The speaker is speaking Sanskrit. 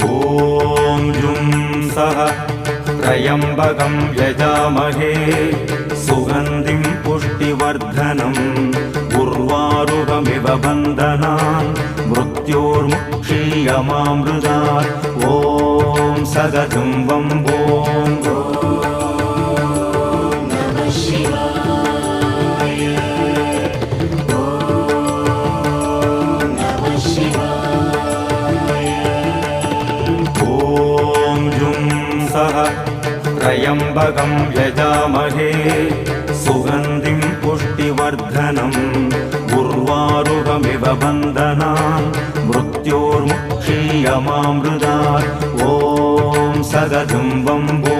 ॐ जुं सः त्र्यम्बकं यजामहे सुगन्धिं पुष्टिवर्धनम् उर्वारुकमिव बन्धनान् मृत्योर्मुक्षीयमामृतात् ॐ सदतं वम्बो त्र्यम्बकं यजामहे सुगन्धिं पुष्टिवर्धनम् उर्वारुकमिव बन्धनान् मृत्योर्मुक्षीयमामृतात् ॐ सदतं वम्बो